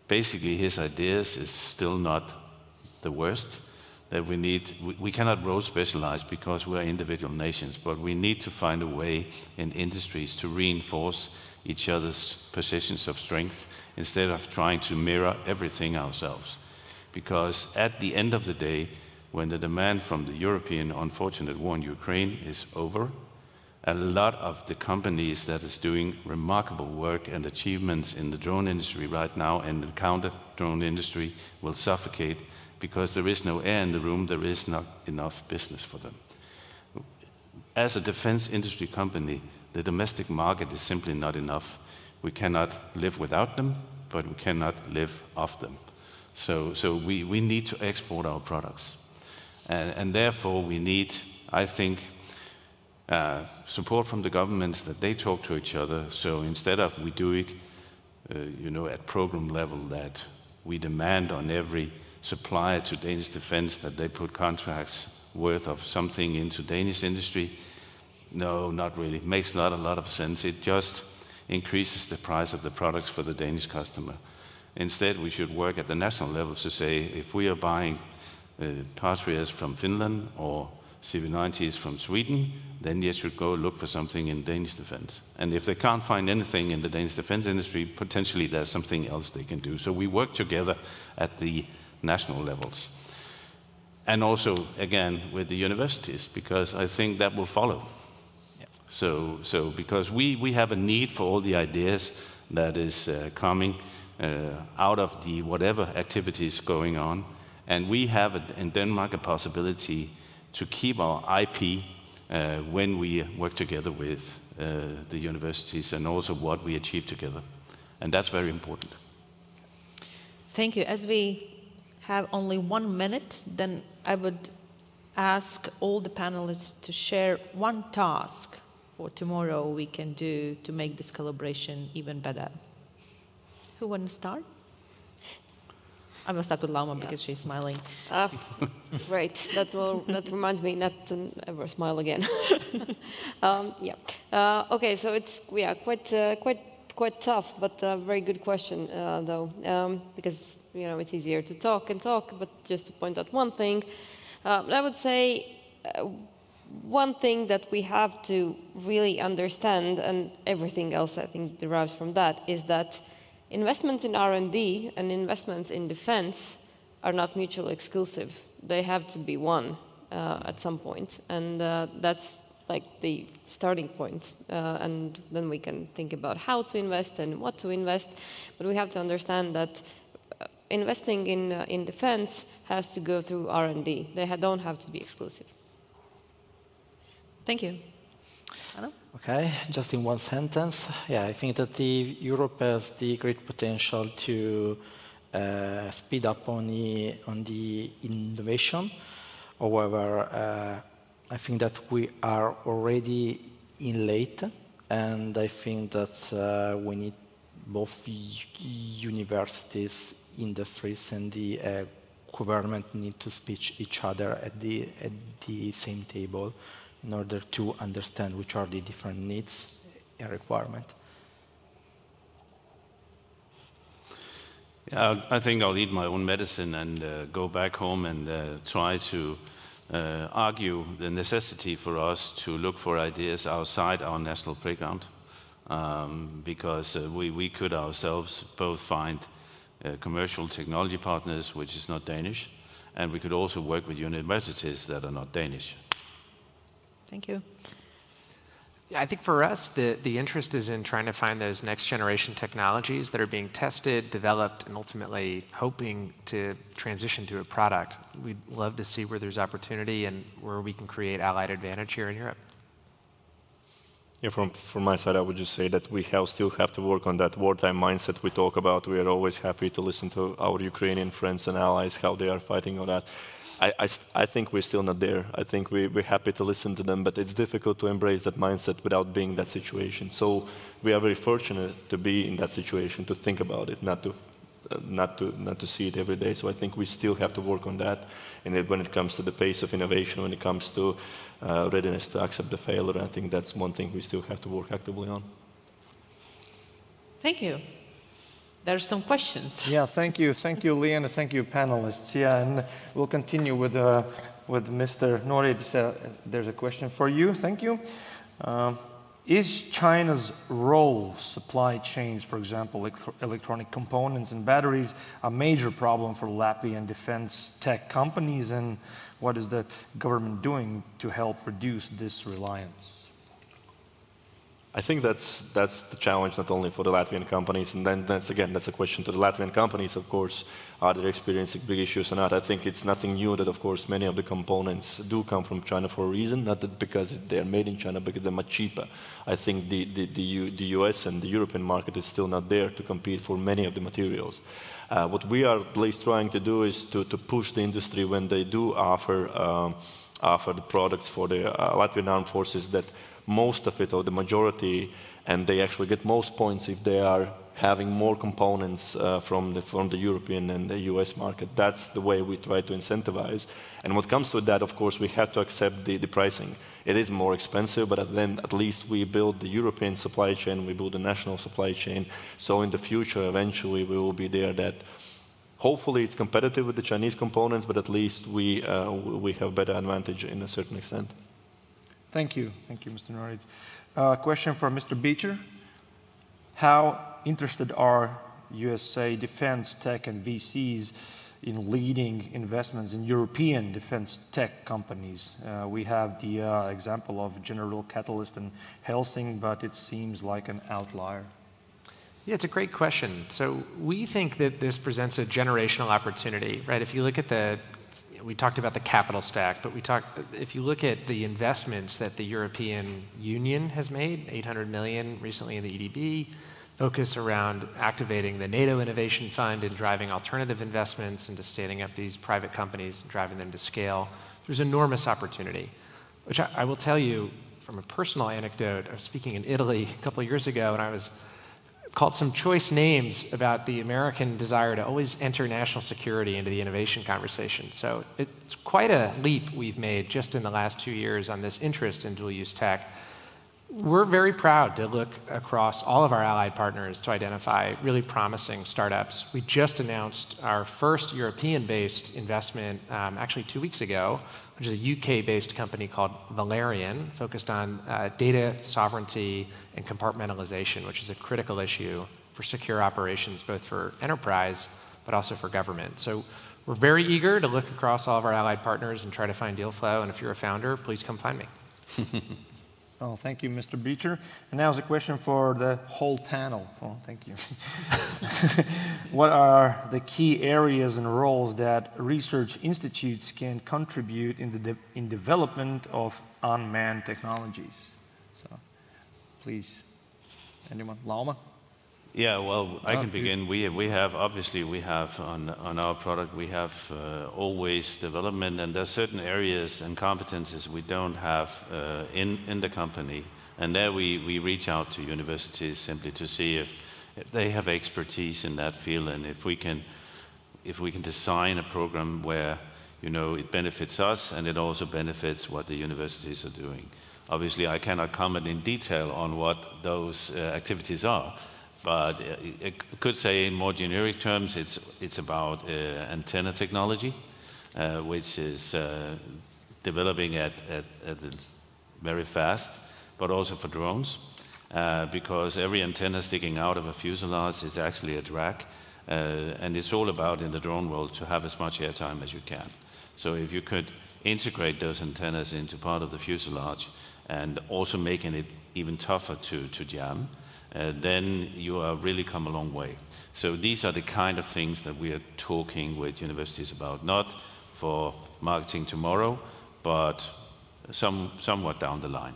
Basically, his ideas is still not the worst. That we cannot role specialize because we are individual nations, but we need to find a way in industries to reinforce each other's positions of strength instead of trying to mirror everything ourselves. Because at the end of the day, when the demand from the European unfortunate war in Ukraine is over, a lot of the companies that is doing remarkable work and achievements in the drone industry right now and the counter-drone industry will suffocate because there is no air in the room, there is not enough business for them. As a defense industry company, the domestic market is simply not enough. We cannot live without them, but we cannot live off them. So we need to export our products. And therefore we need, I think, support from the governments that they talk to each other. So instead of we do it, at program level, that we demand on every supplier to Danish defense that they put contracts worth of something into Danish industry. No, not really. It makes not a lot of sense. It just increases the price of the products for the Danish customer. Instead, we should work at the national level to say, if we are buying Patrias from Finland or CV90s from Sweden, then you should go look for something in Danish defense. And if they can't find anything in the Danish defense industry, potentially there's something else they can do. So we work together at the national levels. And also, again, with the universities, because I think that will follow. Yeah. So because we have a need for all the ideas that is coming out of the whatever activities going on. And we have in Denmark a possibility to keep our IP when we work together with the universities and also what we achieve together. And that's very important. Thank you. As we have only 1 minute, then I would ask all the panelists to share one task for tomorrow we can do to make this collaboration even better. Who wants to start? I will start with Lauma because she's smiling. Right, that reminds me not to ever smile again. Okay, so it's quite tough, but a very good question though, because it's easier to talk, but just to point out one thing, I would say one thing that we have to really understand, and everything else I think derives from that, is that investments in R&D and investments in defense are not mutually exclusive. They have to be one at some point, and that's like the starting point. And then we can think about how to invest and what to invest, but we have to understand that investing in defense has to go through R&D. They don't have to be exclusive. Thank you. Anna? Okay, just in one sentence. Yeah, I think that Europe has the great potential to speed up on the innovation. However, I think that we are already in late, and I think that we need both universities, industries, and the government need to speak each other at the same table in order to understand which are the different needs and requirements. Yeah, I think I'll eat my own medicine and go back home and try to argue the necessity for us to look for ideas outside our national playground, because we could ourselves both find commercial technology partners, which is not Danish, and we could also work with universities that are not Danish. Thank you. Yeah, I think for us, the interest is in trying to find those next generation technologies that are being tested, developed, and ultimately hoping to transition to a product. We'd love to see where there's opportunity and where we can create allied advantage here in Europe. Yeah, from my side, I would just say that we still have to work on that wartime mindset we talk about. We are always happy to listen to our Ukrainian friends and allies, how they are fighting on that. I think we're still not there. I think we're happy to listen to them, but it's difficult to embrace that mindset without being in that situation. So we are very fortunate to be in that situation, to think about it, not to see it every day. So I think we still have to work on that. And when it comes to the pace of innovation, when it comes to readiness to accept the failure, I think that's one thing we still have to work actively on. Thank you. There's some questions. Yeah, thank you, Liene, and thank you, panelists. Yeah, and we'll continue with Mr. Norītis. There's a question for you. Thank you. Is China's role supply chains, for example, electronic components and batteries, a major problem for Latvian defense tech companies? And what is the government doing to help reduce this reliance? I think that's the challenge not only for the Latvian companies, and then that's a question to the Latvian companies, of course, are they experiencing big issues or not. I think it's nothing new that, of course, many of the components do come from China for a reason, not that because they're made in China, because they're much cheaper. I think the US and the European market is still not there to compete for many of the materials. What we are at least trying to do is to push the industry when they do offer the products for the Latvian armed forces, that most of it, or the majority, and they actually get most points if they are having more components from the European and the US market. That's the way we try to incentivize. And what comes with that, of course, we have to accept the pricing. It is more expensive, but then at least we build the European supply chain, we build the national supply chain. So in the future, eventually, we will be there that hopefully it's competitive with the Chinese components, but at least we have better advantage in a certain extent. Thank you, Mr. Norītis. Question for Mr. Beecher. How interested are USA defense tech and VCs in leading investments in European defense tech companies? We have the example of General Catalyst and Helsing, but it seems like an outlier. Yeah, it's a great question. So we think that this presents a generational opportunity, right? If you look at we talked about the capital stack, but if you look at the investments that the European Union has made, 800 million recently in the EDB, focus around activating the NATO Innovation Fund and driving alternative investments into standing up these private companies and driving them to scale, there's enormous opportunity, which I will tell you from a personal anecdote. I was speaking in Italy a couple of years ago, and I was called some choice names about the American desire to always enter national security into the innovation conversation. So it's quite a leap we've made just in the last 2 years on this interest in dual-use tech. We're very proud to look across all of our allied partners to identify really promising startups. We just announced our first European-based investment actually 2 weeks ago, which is a UK-based company called Valerian, focused on data sovereignty and compartmentalization, which is a critical issue for secure operations, both for enterprise, but also for government. So we're very eager to look across all of our allied partners and try to find deal flow. And if you're a founder, please come find me. Oh, thank you, Mr. Beecher. And now is a question for the whole panel. Oh, thank you. What are the key areas and roles that research institutes can contribute in development of unmanned technologies? So, please, anyone? Lauma? Yeah, well, I can begin. We have, obviously, we have on our product, we have always development, and there's certain areas and competences we don't have in the company. And there we reach out to universities simply to see if they have expertise in that field, and if we can design a program where, you know, it benefits us and it also benefits what the universities are doing. Obviously, I cannot comment in detail on what those activities are. But I could say in more generic terms, it's about antenna technology, which is developing at very fast, but also for drones, because every antenna sticking out of a fuselage is actually a drag, and it's all about in the drone world to have as much airtime as you can. So if you could integrate those antennas into part of the fuselage and also making it even tougher to jam, then you are really come a long way. So these are the kind of things that we are talking with universities about, not for marketing tomorrow, but somewhat down the line.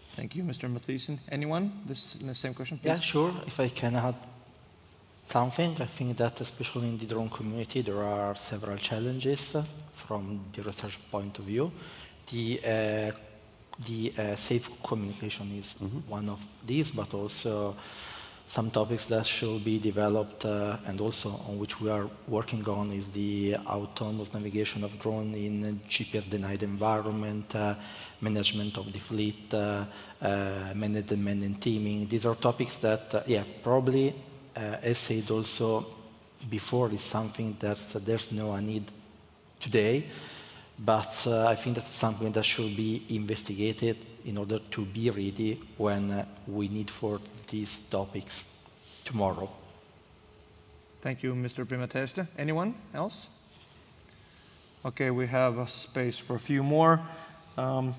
Thank you, Mr. Mathiesen. Anyone? The same question, please? Yeah, sure. If I can add something, I think that especially in the drone community, there are several challenges from the research point of view. The safe communication is one of these, but also some topics that should be developed and also on which we are working on is the autonomous navigation of drone in GPS-denied environment, management of the fleet, management and teaming. These are topics that, probably, as said also before, is something that there's no need today. But I think that's something that should be investigated in order to be ready when we need for these topics tomorrow. Thank you, Mr. Primatesta. Anyone else? Okay, we have a space for a few more. Further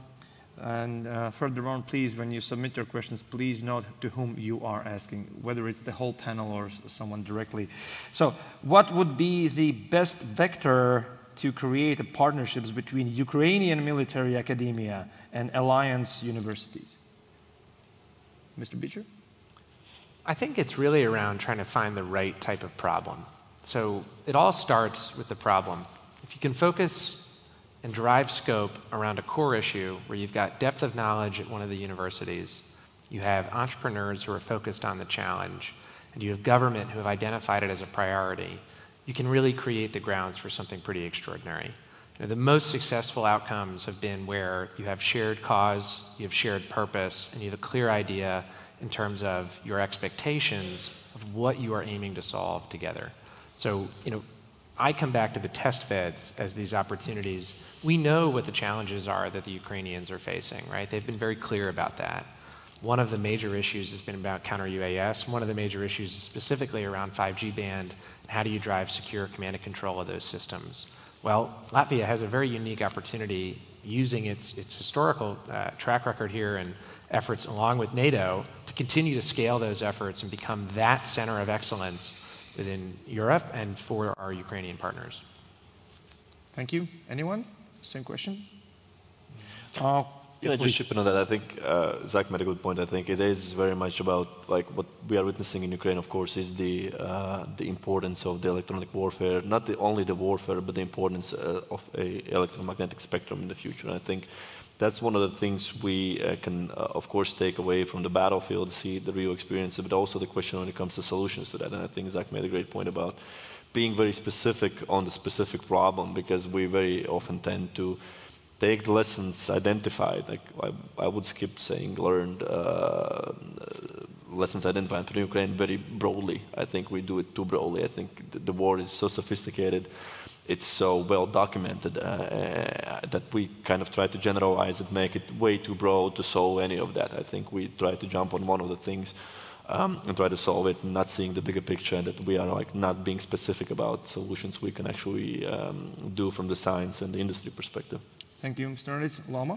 on, please, when you submit your questions, please note to whom you are asking, whether it's the whole panel or someone directly. So, what would be the best vector to create partnerships between Ukrainian military academia and alliance universities? Mr. Beecher? I think it's really around trying to find the right type of problem. So it all starts with the problem. If you can focus and drive scope around a core issue where you've got depth of knowledge at one of the universities, you have entrepreneurs who are focused on the challenge, and you have government who have identified it as a priority, you can really create the grounds for something pretty extraordinary. You know, the most successful outcomes have been where you have shared cause, you have shared purpose, and you have a clear idea in terms of your expectations of what you are aiming to solve together. So, you know, I come back to the test beds as these opportunities. We know what the challenges are that the Ukrainians are facing, right? They've been very clear about that. One of the major issues has been about counter-UAS. One of the major issues is specifically around 5G band. How do you drive secure command and control of those systems? Well, Latvia has a very unique opportunity using its historical track record here and efforts along with NATO to continue to scale those efforts and become that center of excellence within Europe and for our Ukrainian partners. Thank you. Anyone? Same question? Yeah, just chipping on that, I think Zach made a good point. I think it is very much about, like, what we are witnessing in Ukraine, of course, is the importance of the electronic warfare, not only the warfare, but the importance of a electromagnetic spectrum in the future. And I think that's one of the things we can, of course, take away from the battlefield, see the real experience, but also the question when it comes to solutions to that. And I think Zach made a great point about being very specific on the specific problem, because we very often tend to take the lessons identified, like I would skip saying learned, lessons identified in Ukraine very broadly. I think we do it too broadly. I think the war is so sophisticated, it's so well documented that we kind of try to generalize it, make it way too broad to solve any of that. I think we try to jump on one of the things and try to solve it, not seeing the bigger picture, and that we are like not being specific about solutions we can actually do from the science and the industry perspective. Thank you, Mr. Norītis. Lauma?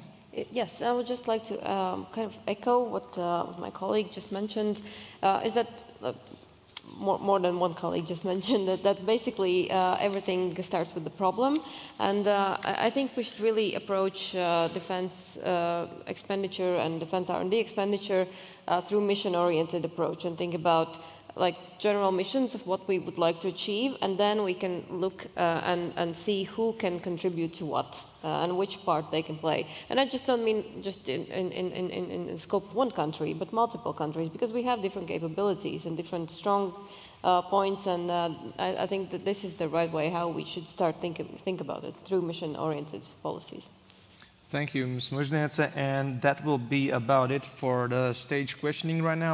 Yes, I would just like to kind of echo what my colleague just mentioned, is that more than one colleague just mentioned, that basically everything starts with the problem. And I think we should really approach defense expenditure and defense R&D expenditure through mission-oriented approach and think about like general missions of what we would like to achieve, and then we can look and see who can contribute to what and which part they can play. And I just don't mean just in the scope of one country, but multiple countries, because we have different capabilities and different strong points, and I think that this is the right way how we should start think about it, through mission-oriented policies. Thank you, Ms. Muižniece, and that will be about it for the stage questioning right now.